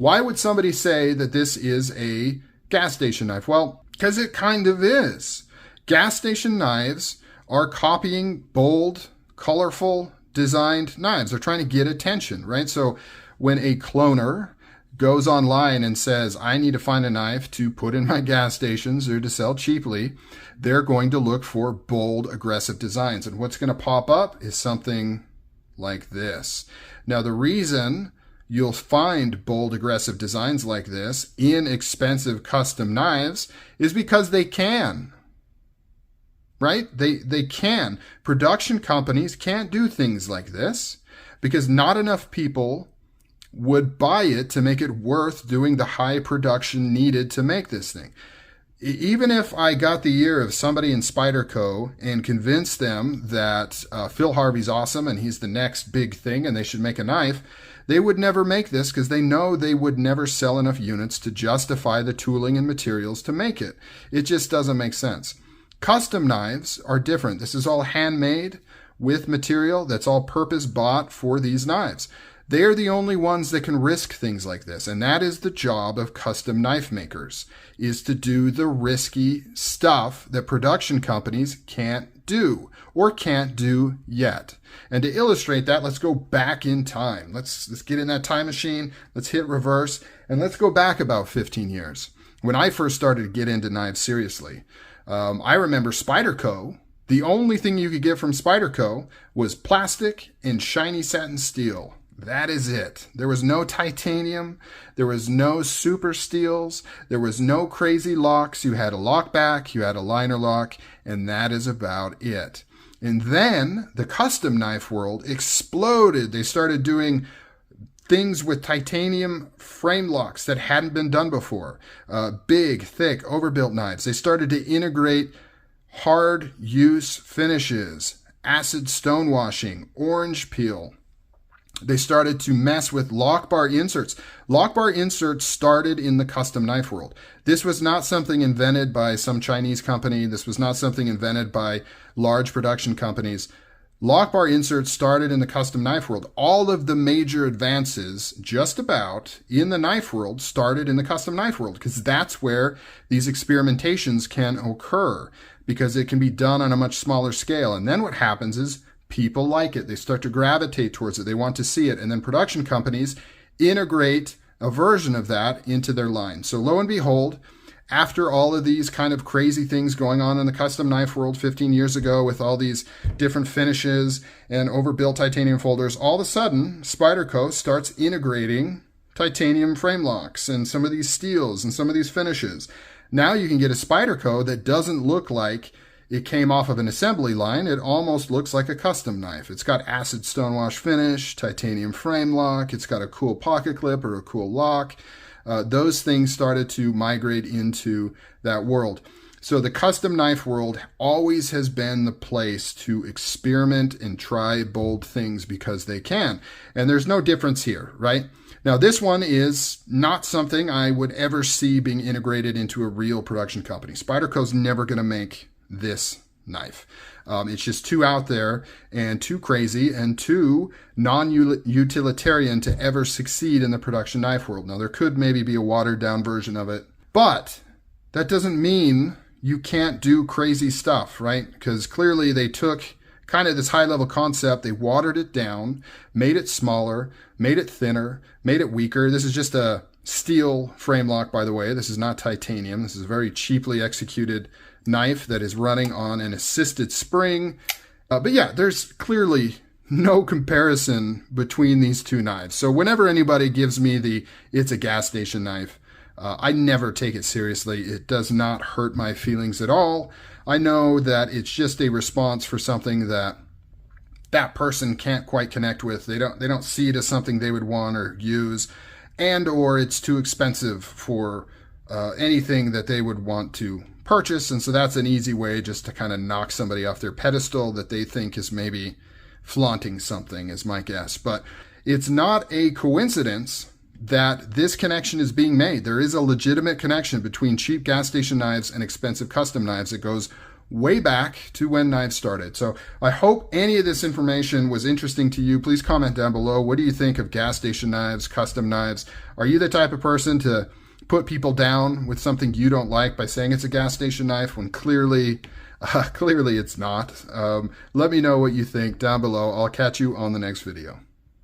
Why would somebody say that this is a gas station knife? Well, because it kind of is. Gas station knives are copying bold, colorful, designed knives. They're trying to get attention, right? So when a cloner goes online and says, I need to find a knife to put in my gas stations or to sell cheaply, they're going to look for bold, aggressive designs. And what's going to pop up is something like this. Now, the reason you'll find bold, aggressive designs like this in expensive custom knives is because they can. Right? They can. Production companies can't do things like this because not enough people would buy it to make it worth doing the high production needed to make this thing. Even if I got the ear of somebody in Spyderco and convinced them that Phil Harvey's awesome and he's the next big thing and they should make a knife, they would never make this because they know they would never sell enough units to justify the tooling and materials to make it. It just doesn't make sense. Custom knives are different. This is all handmade with material that's all purpose bought for these knives. They're the only ones that can risk things like this. And that is the job of custom knife makers, is to do the risky stuff that production companies can't do or can't do yet. And to illustrate that, let's go back in time. Let's get in that time machine. Let's hit reverse and let's go back about 15 years. When I first started to get into knives seriously, I remember Spyderco. The only thing you could get from Spyderco was plastic and shiny satin steel. That is it. There was no titanium. There was no super steels. There was no crazy locks. You had a lock back, you had a liner lock, and that is about it. And then the custom knife world exploded. They started doing things with titanium frame locks that hadn't been done before. Big, thick, overbuilt knives. They started to integrate hard use finishes, acid stonewashing, orange peel. They started to mess with lock bar inserts. Lock bar inserts started in the custom knife world. This was not something invented by some Chinese company. This was not something invented by large production companies. Lock bar inserts started in the custom knife world. All of the major advances, just about, in the knife world started in the custom knife world because that's where these experimentations can occur because it can be done on a much smaller scale. And then what happens is people like it. They start to gravitate towards it. They want to see it. And then production companies integrate a version of that into their line. So lo and behold, after all of these kind of crazy things going on in the custom knife world 15 years ago with all these different finishes and overbuilt titanium folders, all of a sudden, Spyderco starts integrating titanium frame locks and some of these steels and some of these finishes. Now you can get a Spyderco that doesn't look like it came off of an assembly line. It almost looks like a custom knife. It's got acid stonewash finish, titanium frame lock. It's got a cool pocket clip or a cool lock. Those things started to migrate into that world. So the custom knife world always has been the place to experiment and try bold things because they can. And there's no difference here, right? Now, this one is not something I would ever see being integrated into a real production company. Spyderco's never going to make this knife. It's just too out there and too crazy and too non-utilitarian to ever succeed in the production knife world. Now, there could maybe be a watered down version of it, but that doesn't mean you can't do crazy stuff, right? Because clearly they took kind of this high level concept, they watered it down, made it smaller, made it thinner, made it weaker. This is just a steel frame lock, by the way. This is not titanium. This is a very cheaply executed knife that is running on an assisted spring. But yeah, there's clearly no comparison between these two knives. So whenever anybody gives me it's a gas station knife, I never take it seriously. It does not hurt my feelings at all. I know that it's just a response for something that that person can't quite connect with. They don't see it as something they would want or use, and or it's too expensive for anything that they would want to purchase. And so that's an easy way just to kind of knock somebody off their pedestal that they think is maybe flaunting something, is my guess. But it's not a coincidence that this connection is being made. There is a legitimate connection between cheap gas station knives and expensive custom knives that goes way back to when knives started. So I hope any of this information was interesting to you. Please comment down below. What do you think of gas station knives, custom knives? Are you the type of person to put people down with something you don't like by saying it's a gas station knife when clearly it's not? Let me know what you think down below. I'll catch you on the next video.